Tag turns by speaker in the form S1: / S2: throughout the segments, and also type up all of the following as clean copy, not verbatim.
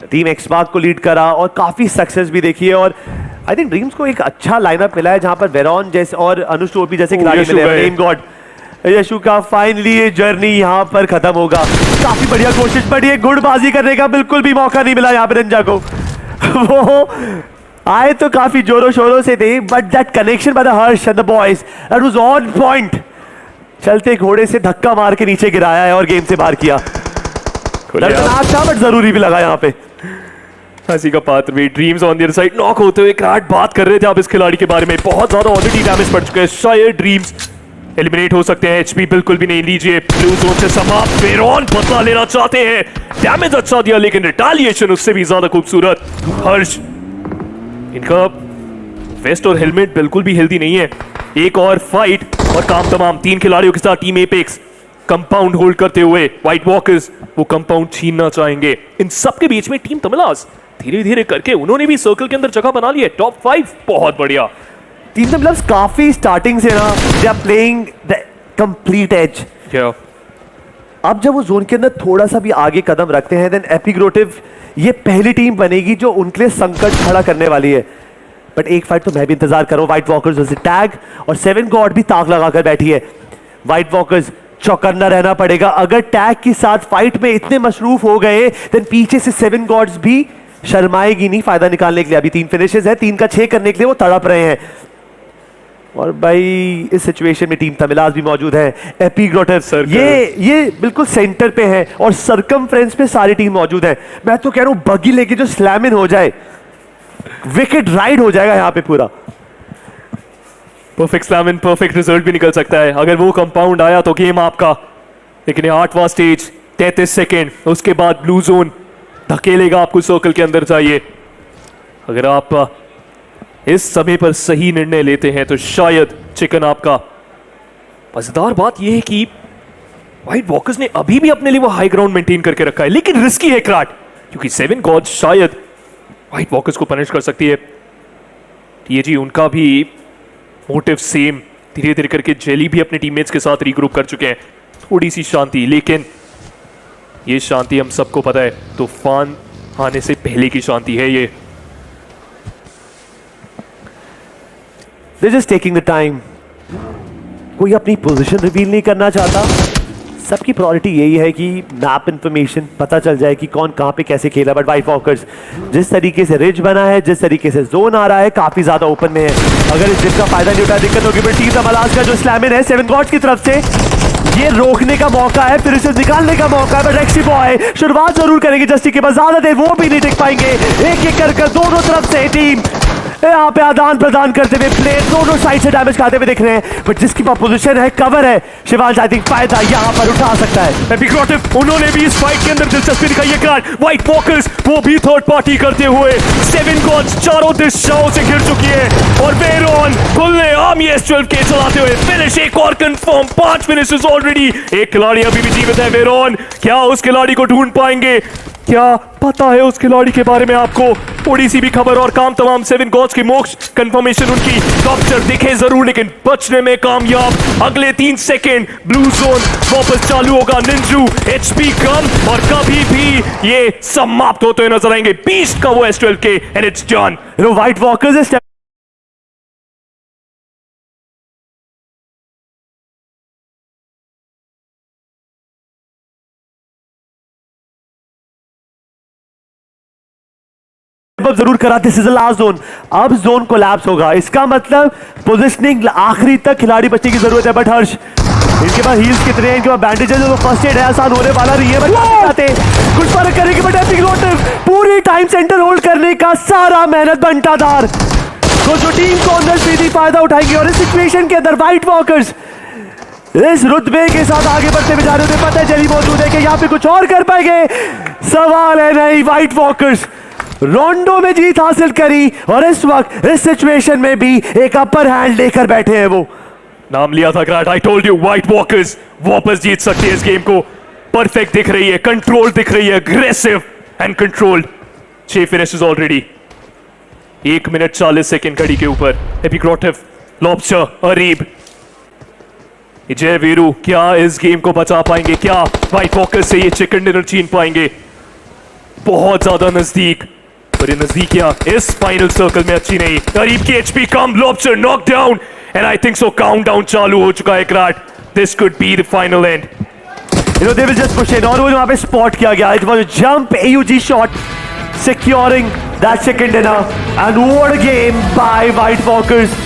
S1: Team एक्समार्क को lead करा और काफी सक्सेस भी देखी है। और आई थिंक ड्रीम्स को एक अच्छा लाइनअप मिला है जहां पर वेरॉन जैसे और अनुज टोपी जैसे खिलाड़ी मिले हैं। नेम गॉड यशु का फाइनली ये जर्नी यहां पर खत्म होगा। काफी बढ़िया कोशिश, बड़ी एक गुड़बाजी करने का बिल्कुल भी मौका नहीं मिला यहां पर रंजा को। वो आए तो काफी जोरों शोरों से थे, but that connection by the Harsh and the boys that was on point. चलते घोड़े से धक्का मार के नीचे गिराया है और गेम से बाहर किया। दर्दनाक था बट जरूरी भी लगा यहाँ पे।
S2: हंसी का पात्र भी। Dreams on the other side knock होते हुए क्रैट बात कर रहे थे आप इस खिलाड़ी के बारे में। बहुत ज्यादा ऑलरेडी डैमेज पड़ चुका है, शायद ड्रीम्स एलिमिनेट हो सकते हैं। एचपी बिल्कुल भी नहीं। लीजिए ब्लू जोन से समाप्त। वेरॉन बदला लेना चाहते हैं। डैमेज अच्छा दिया लेकिन रिटेलिएशन उससे भी ज्यादा खूबसूरत। हर्ष, इनका वेस्ट और हेलमेट बिल्कुल भी हेल्दी नहीं है। एक और फाइट और काम तमाम। 3 खिलाड़ियों के साथ टीम एपेक्स कंपाउंड होल्ड करते हुए व्हाइट वॉकर्स वो कंपाउंड छीनना चाहेंगे। इन सब के बीच में टीम तमिलास धीरे धीरे करके उन्होंने भी सर्कल के अंदर जगह बना ली है। टॉप 5 बहुत बढ़िया।
S1: टीम तमिलास काफी स्टार्टिंग से ना they are playing the complete edge. अब जब वो जोन के अंदर थोड़ा सा भी आगे कदम रखते हैं देन एपिग्रोटिव ये पहली टीम बनेगी जो उनके लिए संकट खड़ा करने वाली है। बट एक फाइट तो मैं भी इंतजार कर रहा हूं। व्हाइट वॉकर्स जैसे टैग और 7 गॉड भी ताक लगाकर बैठी है। व्हाइट वॉकर्स चौकन्ना रहना पड़ेगा। अगर टैग के साथ फाइट में इतने मशरूफ हो गए देन पीछे से 7 गॉड्स भी शर्माएगी नहीं फायदा निकालने के लिए। अभी 3 फिनिशेस है, 3 का 6 करने के लिए वो तड़प रहे हैं। और भाई इस सिचुएशन में टीम तमिलास भी मौजूद है। एपिग्रोटिव ये बिल्कुल सेंटर पे है और सरकमफ्रेंस पे सारी टीम मौजूद है। मैं तो कह रहा हूं बगी लेके जो स्लैम इन हो जाए, विकेट राइड हो जाएगा यहां पे पूरा।
S2: परफेक्ट स्लैम इन, परफेक्ट रिजल्ट भी निकल सकता है अगर वो कंपाउंड आया तो गेम आपका। लेकिन 8वां स्टेज 33 सेकेंड, उसके बाद ब्लू जोन धकेलेगा आपको सर्कल के अंदर। चाहिए अगर आप इस समय पर सही निर्णय लेते हैं तो शायद चिकन आपका। मजेदार बात यह है कि व्हाइट वॉकर्स ने अभी भी अपने लिए वो हाई ग्राउंड मेंटेन करके रखा है, लेकिन रिस्की है क्रैट क्योंकि 7 गॉड शायद व्हाइट वॉकर्स को पनिश कर सकती है। टीएजी उनका भी मोटिव सेम। धीरे धीरे करके जेली भी अपने टीममेट्स के साथ रीग्रुप कर चुके हैं। थोड़ी सी शांति, लेकिन ये शांति हम सबको पता है तूफान आने से पहले की शांति है ये।
S1: They're just taking the time. कोई अपनी पोजीशन रिवील नहीं करना चाहता। सबकी प्रायोरिटी यही है कि मैप इंफॉर्मेशन पता चल जाए कि कौन कहां पे कैसे खेला। बट व्हाइट वॉकर्स जिस तरीके से रिज बना है, जिस तरीके से जोन आ रहा है, काफी ज्यादा ओपन में है। अगर इस जिद का फायदा नहीं उठाया दिक्कत होगी। बट टीम तमिलास का जो स्लैम इन है 7 गॉड्स की तरफ से, ये रोकने का मौका है, फिर इसे निकालने का मौका है। बट रेक्सी बॉय शुरुआत जरूर करेंगे जस्टी के पास, ज्यादा देर वो भी नहीं टिक पाएंगे। एक एक कर दोनों तरफ से टीम यहाँ पे आदान प्रदान करते हुए प्लेयर दोनों साइड से डैमेज खाते हुए दिख रहे हैं। बट जिसकी पोजीशन है, कवर है, शिवांश आई थिंक फायदा यहाँ पर उठा सकता है।
S2: एपिग्रोटिव उन्होंने भी इस फाइट के अंदर दिलचस्पी दिखाई है। क्रैट व्हाइट वॉकर्स वो भी थर्ड पार्टी करते हुए 7 गॉड्स चारों दिशाओं से घिर चुकी है। और वेरॉन खुलेआम ये S12 के चलाते हुए फिनिश एक और कंफर्म। 5 finishes already. एक खिलाड़ी अभी भी जीवित है। वेरॉन क्या उस खिलाड़ी को ढूंढ पाएंगे? क्या पता है उस खिलाड़ी के बारे में आपको? थोड़ी सी भी खबर और काम तमाम। 7 गॉड्स की मोक्ष कंफर्मेशन उनकी कॉप्टर दिखे जरूर लेकिन बचने में कामयाब। अगले 3 सेकेंड ब्लू जोन वापस चालू होगा। निंजू एचपी कम और कभी भी ये समाप्त होते हुए नजर आएंगे। बीस्ट का वो S12 के and it's done.
S1: White walkers जरूर करा। This is the last zone. अब जोन कोलैप्स होगा, इसका मतलब पोजीशनिंग आखिरी तक खिलाड़ी बचने की जरूरत है। बट हर्ष इनके पास हील्स कितने हैं, इनके पास बैंडेजेस है, तो फर्स्ट एड है, आसान होने वाला नहीं है। बट कुछ फर्क करेगी। बट एपिग्रोटिव पूरी टाइम सेंटर होल्ड करने का सारा मेहनत बंटाधार तो जो टीम को अंदर सीधी फायदा उठाएंगे। और इस सिचुएशन के अंदर व्हाइट वॉकर्स इस रुतबे के साथ आगे बढ़ते हुए जा रहे थे। पता है जेली मौजूद है कि यहाँ पे कुछ और कर पाएंगे, सवाल है नहीं। व्हाइट वॉकर्स रोंडो में जीत हासिल करी और इस वक्त इस सिचुएशन में भी एक अपर हैंड लेकर बैठे हैं। वो
S2: नाम लिया था क्रैट, I told you white walkers वापस जीत सकते हैं इस गेम को। परफेक्ट दिख रही है, कंट्रोल दिख रही है, aggressive and controlled. 6 finishes already. 1 minute 40 second घड़ी के ऊपर। एपिग्रोटिव, लॉब्स्टर, अरीब, जय वीरू क्या इस गेम को बचा पाएंगे? क्या व्हाइट वॉकर्स से ये चिकन डिनर छीन पाएंगे? बहुत ज्यादा नजदीक, पर ये नजदीकियां इस फाइनल सर्कल में अच्छी नहीं। करीब की एचपी कम, lobster knock down and I think so countdown चालू हो चुका है क्राट। This could be the final end.
S1: You know, they will just push in और वो वहाँ पे spot किया गया. It was a jump AUG shot securing that second dinner and what a game by White Walkers.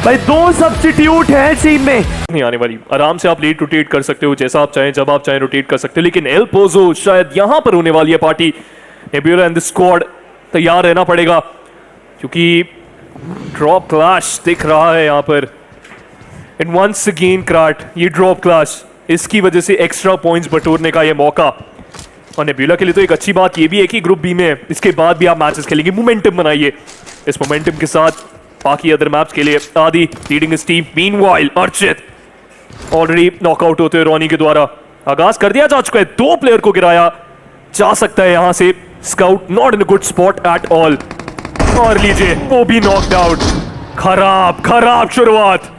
S1: भाई दो substitute हैं team में.
S2: नहीं आने वाली, आराम से आप लेट रोटेट कर सकते हो, जैसा आप चाहें जब आप चाहें रोटेट कर सकते हो, लेकिन एल पोजो शायद यहां पर होने वाली है party. Nebula and the squad तैयार रहना पड़ेगा क्योंकि ड्रॉप क्लैश दिख रहा है यहां पर। एंड वंस अगेन क्राट, ये ड्रॉप क्लैश, इसकी वजह से एक्स्ट्रा पॉइंट्स बटोरने का ये मौका। और नेबुला के लिए तो एक अच्छी बात ये भी है कि ग्रुप बी में इसके बाद भी आप मैचेस खेलेंगे, मोमेंटम बनाइए। इस मोमेंटम के साथ बाकी अदर मैप्स के लिए आदि लीडिंग इस team. Meanwhile Archit already knockout होते हुए रॉनी के द्वारा आगाज कर दिया जा चुका है। दो प्लेयर को गिराया जा सकता है यहां से। Scout not in a good spot at all, और लीजिए वो भी नॉकड आउट। खराब खराब शुरुआत।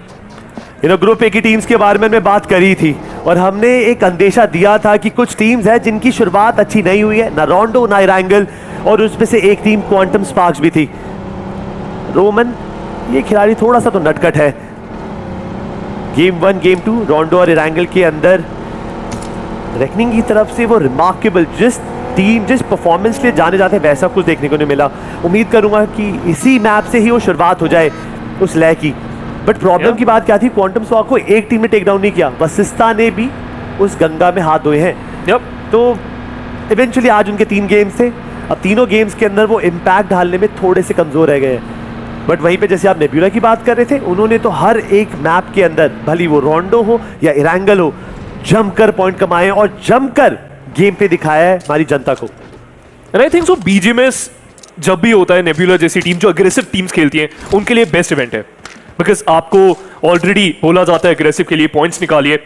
S1: ग्रुप ए की टीम्स के बारे में मैं बात करी थी और हमने एक अंदेशा दिया था कि कुछ टीम्स हैं जिनकी शुरुआत अच्छी नहीं हुई है, ना रोंडो ना इरांगल, और उसमें से एक टीम क्वांटम स्पार्क्स भी थी। रोमन ये खिलाड़ी थोड़ा सा तो नटखट है। गेम 1 गेम 2 रोंडो और इरांगल के अंदर रेकनिंग की तरफ से वो रिमार्केबल जिस परफॉर्मेंस के लिए जाने जाते हैं वैसा कुछ देखने को नहीं मिला। उम्मीद करूंगा कि इसी मैप से ही वो शुरुआत हो जाए उस लय की। बट प्रॉब्लम की बात क्या थी, क्वांटम स्पार्क को एक टीम ने टेक डाउन नहीं किया, वशिष्ठा ने भी उस गंगा में हाथ धोए हैं। तो इवेंचुअली आज उनके 3 गेम्स थे, अब तीनों गेम्स के अंदर वो इम्पैक्ट डालने में थोड़े से कमजोर रह गए हैं। बट वहीं पे जैसे आप नेबुला की बात कर रहे थे, उन्होंने तो हर एक मैप के अंदर, भली वो रोंडो हो या इरांगल हो, जमकर पॉइंट कमाए और जमकर गेम पे दिखाया है हमारी जनता को।
S2: And I think so BGMS जब भी होता है, नेबुला जैसी टीम जो अग्रेसिव टीम्स खेलती हैं उनके लिए बेस्ट इवेंट है, बिकॉज आपको ऑलरेडी बोला जाता है अग्रेसिव के लिए पॉइंट्स निकालिए,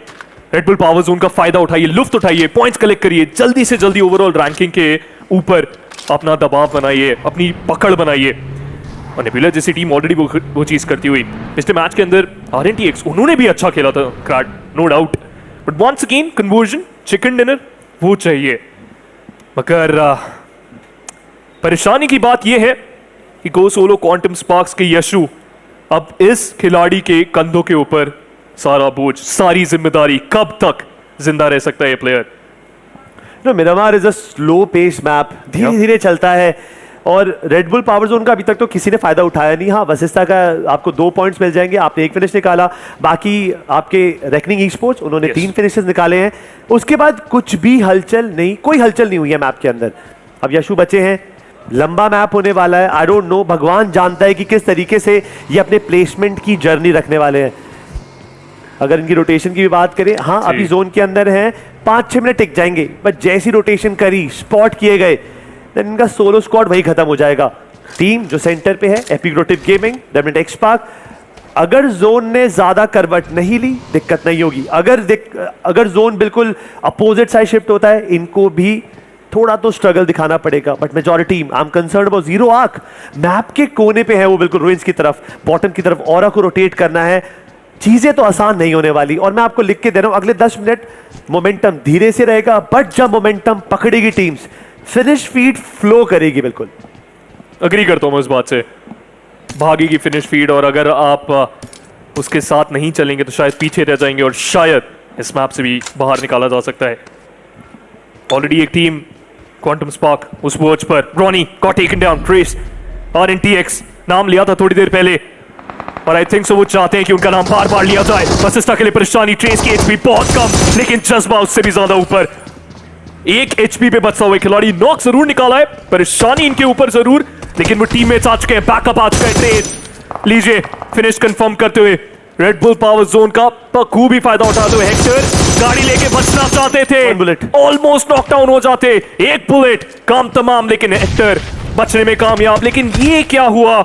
S2: रेड बुल पावर जोन का फायदा उठाइए, लुफ्त उठाइए, पॉइंट्स कलेक्ट करिए, जल्दी से जल्दी ओवरऑल रैंकिंग के ऊपर अपना दबाव बनाइए, अपनी पकड़ बनाइए। और नेबुला जैसी टीम ऑलरेडी वो चीज करती हुई पिछले मैच के अंदर RNTX उन्होंने भी अच्छा खेला था क्राट, no doubt. But once again conversion, chicken dinner वो चाहिए। मगर परेशानी की बात यह है कि गो सोलो क्वांटम स्पार्क्स के यशु अब इस खिलाड़ी के कंधों के ऊपर सारा बोझ, सारी जिम्मेदारी, कब तक जिंदा रह सकता है ये player.
S1: Miramar is a slow pace map, धीरे धीरे चलता है और रेड बुल पावर जोन का अभी तक तो किसी ने फायदा उठाया नहीं। हाँ, वशिष्ठा का आपको 2 पॉइंट्स मिल जाएंगे, आपने 1 फिनिश निकाला, बाकी आपके रेकनिंग ई स्पोर्ट्स उन्होंने 3 फिनिशेस निकाले हैं। उसके बाद कुछ भी हलचल नहीं, कोई हलचल नहीं हुई है मैप के अंदर। अब यशु बचे हैं, लंबा मैप होने वाला है, आई डोंट नो, भगवान जानता है कि किस तरीके से ये अपने प्लेसमेंट की जर्नी रखने वाले हैं। अगर इनकी रोटेशन की भी बात करें, हाँ अभी जोन के अंदर हैं, 5-6 मिनट टिक जाएंगे, बट जैसी रोटेशन करी, स्पॉट किए गए, देन इनका सोलो स्क्वाड वही खत्म हो जाएगा। टीम जो सेंटर पे है, एपिग्रोटिव गेमिंग, रेमिनेंट एक्सपार्क, अगर जोन ने ज्यादा करवट नहीं ली दिक्कत नहीं होगी। अगर जोन बिल्कुल अपोजिट साइड शिफ्ट होता है, इनको भी थोड़ा तो स्ट्रगल दिखाना पड़ेगा। But majority I am concern about zero arc, map के कोने पे है वो, बिल्कुल रुइंस की तरफ, बॉटम की तरफ ऑरा को रोटेट करना है। चीजें तो आसान नहीं होने वाली, और मैं आपको लिख के दे रहा हूं अगले 10 मिनट मोमेंटम धीरे से रहेगा, बट जब मोमेंटम पकड़ेगी टीम्स, फिनिश फीड फ्लो करेगी। बिल्कुल
S2: अग्री करता हूं मैं उस बात से, भागेगी फिनिश फीड, और अगर आप उसके साथ नहीं चलेंगे तो शायद पीछे रह जाएंगे और शायद इस मैप से भी बाहर निकाला जा सकता है। ऑलरेडी एक टीम क्वांटम स्पार्क उस वर्च पर, Ronnie got taken down, trace RNTX नाम लिया था थोड़ी देर पहले, और आई थिंक सो वो चाहते हैं कि उनका नाम बार बार लिया जाए। वशिष्ठा के लिए परेशानी, ट्रेस की HP बहुत कम, लेकिन जज्बा उससे भी ज्यादा ऊपर। 1 HP पे बचा हुआ खिलाड़ी, नॉक जरूर निकाला है, परेशानी इनके ऊपर जरूर, लेकिन वो टीममेट्स आ चुके हैं, बैकअप आ चुका है। ट्रेस लीजिए फिनिश कंफर्म करते हुए रेड बुल पावर जोन का बखूबी फायदा उठाते हुए हेक्टर गाड़ी लेके बचना चाहते थे, ऑलमोस्ट नॉकडाउन हो जाते, 1 बुलेट काम तमाम, लेकिन हेक्टर बचने में कामयाब। लेकिन ये क्या हुआ,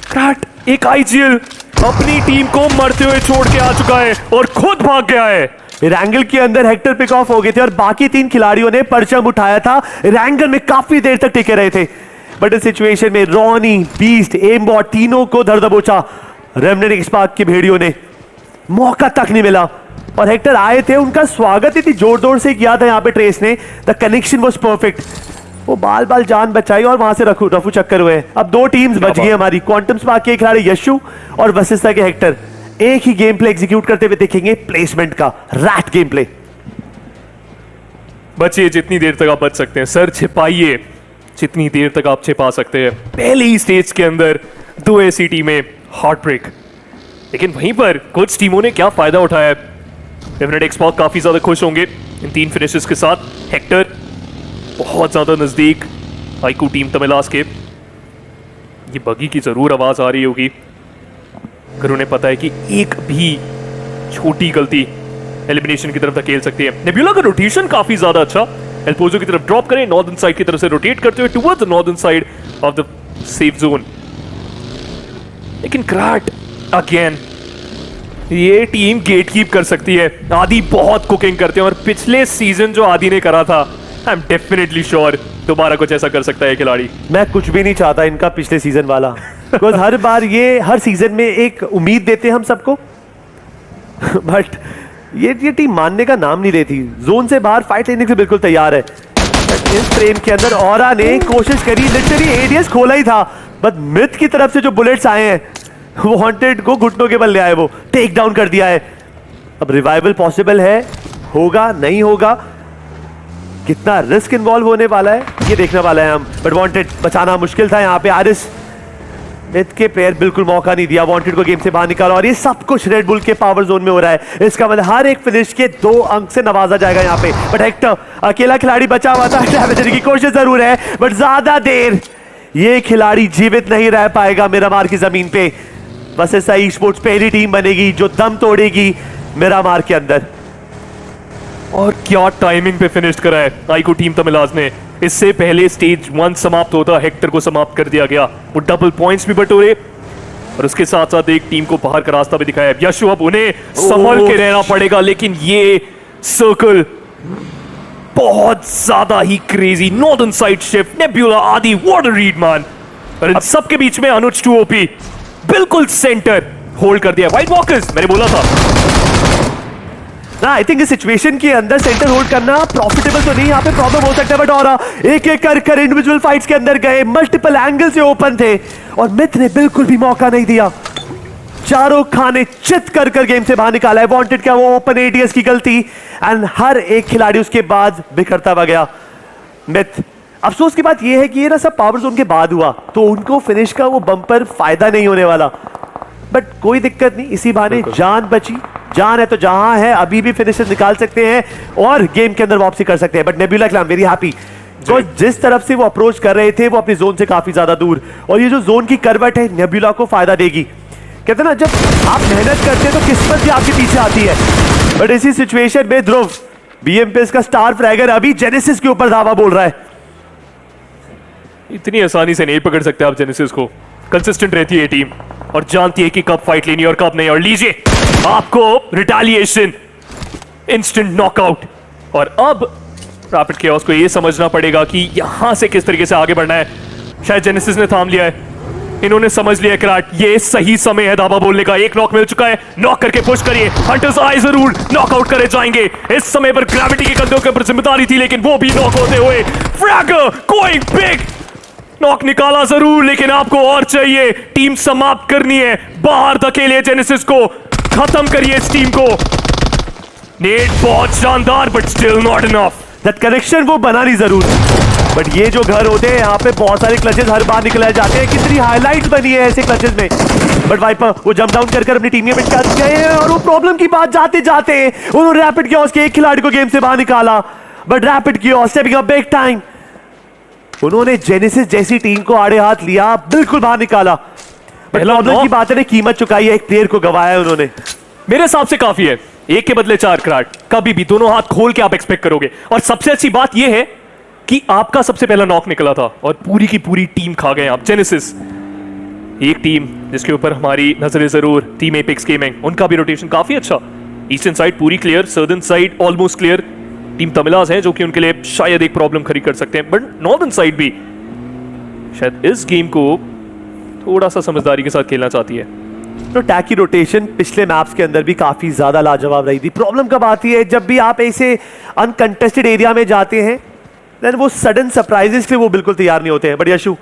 S2: क्राट एक IGL अपनी टीम को मरते हुए छोड़ के आ चुका है और खुद भाग गया है।
S1: रैंगल के अंदर हेक्टर पिक ऑफ हो गए थे और बाकी 3 खिलाड़ियों ने परचम उठाया था, रैंगल में काफी देर तक टिके रहे थे। बट इस सिचुएशन में रॉनी, बीस्ट, एमबॉट तीनों को धर दबोचा रेमिनेंट एक्सपार्क के भेड़ियों ने, मौका तक नहीं मिला। और हेक्टर आए थे, उनका स्वागत इतनी जोर जोर से किया था यहाँ पे ट्रेस ने, द कनेक्शन वाज परफेक्ट, वो बाल बाल जान बचाई और वहां से रफू चक्कर हुए। अब दो टीम्स बच गई हमारी, क्वांटम स्पार्क के खिलाड़ी यशु और वशिष्ठा के हेक्टर एक ही गेम प्ले एग्जीक्यूट करते हुए देखेंगे, प्लेसमेंट का रैट गेम प्ले।
S2: बचिए जितनी देर तक आप बच सकते हैं, सर छिपाइए जितनी देर तक आप छिपा सकते हैं। पहली स्टेज के अंदर दो ऐसी टीमें हार्ट ब्रेक, लेकिन वहीं पर कुछ टीमों ने क्या फायदा उठाया है। डेफिनेट एक्सपॉट काफी ज्यादा खुश होंगे इन 3 फिनिशेस के साथ। हेक्टर बहुत ज्यादा नजदीक आईकू टीम तमिलास के। ये बगी की जरूर आवाज आ रही होगी, अगर उन्हें पता है कि एक भी छोटी गलती एलिमिनेशन की तरफ धकेल सकती है। नेबुला का रोटेशन काफी ज्यादा अच्छा, एल्पोजो की तरफ ड्रॉप करें, नॉर्दर्न साइड की तरफ से रोटेट करते हुए towards the northern side of the safe zone. लेकिन क्राट अगेन, ये टीम गेट कीप कर सकती है। आदि बहुत कुकिंग करते हैं और पिछले सीजन जो आदि ने करा था, आई एम डेफिनेटली श्योर दोबारा कुछ ऐसा कर सकता है खिलाड़ी।
S1: मैं कुछ भी नहीं चाहता इनका पिछले सीजन वाला, बिकॉज हर बार ये हर सीजन में एक उम्मीद देते हैं हम सबको बट ये टीम मानने का नाम नहीं लेती। जोन से बाहर फाइट लेने के बिल्कुल तैयार है। इस फ्रेम के अंदर ऑरा ने कोशिश करी, लिटरली एडीएस खोला ही था, बट मिथ की तरफ से जो बुलेट्स आए हैं वांटेड को घुटनों के बल ले आए, वो टेक डाउन कर दिया है। अब रिवाइवल पॉसिबल है, होगा नहीं होगा, कितना रिस्क इन्वॉल्व होने वाला है ये देखने वाला है हम। बट वांटेड बचाना मुश्किल था यहाँ पे। आरिस मिथ के प्लेयर बिल्कुल मौका नहीं दिया, वांटेड को गेम से बाहर निकाला और ये सब कुछ रेड बुल के पावर जोन में हो रहा है। इसका मतलब हर एक फिनिश के 2 अंक से नवाजा जाएगा यहाँ पे। बट हेक्टर अकेला खिलाड़ी बचा हुआ था, डैमेज देने की कोशिश जरूर है, बट ज्यादा देर ये खिलाड़ी जीवित नहीं रह पाएगा मिरामार की जमीन पे। बस ऐसा ई स्पोर्ट्स पहली टीम बनेगी जो दम तोड़ेगी मिरामार के अंदर।
S2: और क्या टाइमिंग पे फिनिश करा है आईकू टीम तमिलास ने। इससे पहले स्टेज 1 समाप्त होता, हेक्टर को समाप्त कर दिया गया। वो डबल पॉइंट्स भी बटोरे और उसके साथ साथ एक टीम को बाहर का रास्ता भी दिखाया। यशु अब उन्हें संभल के रहना पड़ेगा, लेकिन ये सर्कल बहुत ज्यादा ही crazy. Northern side shift, nebula, आदि, व्हाट अ रीड मैन। और इन सबके बीच में अनुज 2 ओपी बिल्कुल सेंटर होल्ड कर दिया। व्हाइट वॉकर्स, मैंने बोला था
S1: ना, आई थिंक इस सिचुएशन के अंदर सेंटर होल्ड करना प्रॉफिटेबल तो नहीं, यहाँ पे प्रॉब्लम हो सकता है। बट और एक एक कर इंडिविजुअल फाइट्स के अंदर गए, मल्टीपल एंगल से ओपन थे और मिथ ने बिल्कुल भी मौका नहीं दिया। चारों खाने चित कर गेम से बाहर निकाला है। वांटेड क्या वो ओपन एडीएस की गलती, एंड हर एक खिलाड़ी उसके बाद बिखरता हुआ गया। मिथ अफसोस की बात यह है कि ये ना सब पावर जोन के बाद हुआ, तो उनको फिनिश का वो बम्पर फायदा नहीं होने वाला। बट कोई दिक्कत नहीं, इसी बहाने जान बची। जान है तो जहां है अभी भी फिनिशर निकाल सकते हैं और गेम के अंदर वापसी कर सकते हैं। बट नेबुला क्लैम वेरी हैप्पी, तो जिस तरफ से वो अप्रोच कर रहे थे वो अपनी जोन से काफी ज्यादा दूर, और ये जो जोन की करवट है नेबुला को फायदा देगी। कहते हैं ना, जब आप मेहनत करते हैं तो किस्मत भी आपके पीछे आती है। बट इसी सिचुएशन में ध्रुव बीएमपीएस का स्टार फ्रैगर अभी जेनेसिस के ऊपर धावा बोल रहा है।
S2: इतनी आसानी से नहीं पकड़ सकते आप जेनेसिस को। कंसिस्टेंट रहती है टीम और जानती है कि कब फाइट लेनी और कब नहीं। और लीजिए आपको रिटेलिएशन, इंस्टेंट नॉकआउट। और अब रैपिड केओस को यह समझना पड़ेगा कि यहां से किस तरीके से आगे बढ़ना है। शायद जेनेसिस ने थाम लिया है, इन्होंने समझ लिया क्राट ये सही समय है धावा बोलने का। एक नॉक मिल चुका है, नॉक करके पुश करिए। हंटर्स आए जरूर, नॉकआउट करे जाएंगे। इस समय पर ग्रेविटी के कंधों के ऊपर जिम्मेदारी थी, लेकिन वो भी नॉक होते हुए फ्रैगर गोइंग बिग। नॉक निकाला जरूर, लेकिन आपको और चाहिए। टीम समाप्त करनी है, बाहर धकेलिए जेनेसिस को, खत्म करिए इस टीम को। नेट बहुत शानदार, but still not enough.
S1: That connection वो बना ली जरूर, बट ये जो घर होते हैं यहाँ पे बहुत सारे क्लचेस हर बार निकलाए जाते हैं। कितनी हाइलाइट्स बनी है ऐसे क्लचेस में। बट वाइपर वो जंप डाउन कर अपनी टीम में कर गए हैं, और वो प्रॉब्लम की बात जाते जाते उन्होंने रैपिड कियोस्क के एक खिलाड़ी को गेम से बाहर निकाला। But rapid kiosk stepping up big time, उन्होंने जेनेसिस जैसी टीम को आड़े हाथ लिया, बिल्कुल बाहर निकाला। बट प्रॉब्लम की बात है, कीमत चुकाई है, एक प्लेयर को गवाया उन्होंने।
S2: मेरे हिसाब से काफी है, एक के बदले 4 क्राट। कभी भी दोनों हाथ खोल के आप एक्सपेक्ट करोगे। और सबसे अच्छी बात यह है कि आपका सबसे पहला नॉक निकला था और पूरी की पूरी टीम खा गए आप। जेनेसिस एक टीम जिसके ऊपर हमारी नजरें जरूर, टीम एपेक्स गेमिंग, उनका भी रोटेशन काफी अच्छा। ईस्टर्न साइड पूरी clear, southern side almost clear. Team तमिलास है जो कि उनके लिए शायद एक प्रॉब्लम खड़ी कर सकते हैं, बट नॉर्दर्न साइड भी शायद इस गेम को थोड़ा सा समझदारी के साथ खेलना चाहती है।
S1: तो टैकी रोटेशन पिछले मैप्स के अंदर भी काफी ज्यादा लाजवाब रही थी। प्रॉब्लम कब आती है, जब भी आप ऐसे अनकंटेस्टेड एरिया में जाते हैं, देन वो सडन सरप्राइजेस के लिए वो बिल्कुल तैयार नहीं होते हैं। But Yashu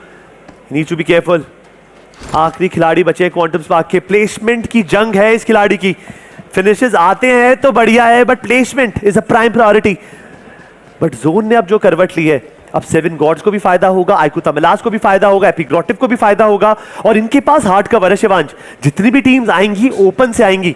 S1: need to be careful. आखिरी खिलाड़ी बचे क्वांटम स्पार्क के, प्लेसमेंट की जंग है इस खिलाड़ी की। फिनिशेस आते हैं तो बढ़िया है, but placement is a prime priority. But zone ने अब जो करवट ली है, अब 7 गॉड्स को भी फायदा होगा, आइकू तमिलास को भी फायदा होगा, एपिग्रोटिव को भी फायदा होगा, और इनके पास हार्ड कवर है शिवांश। जितनी भी टीम्स आएंगी ओपन से आएंगी,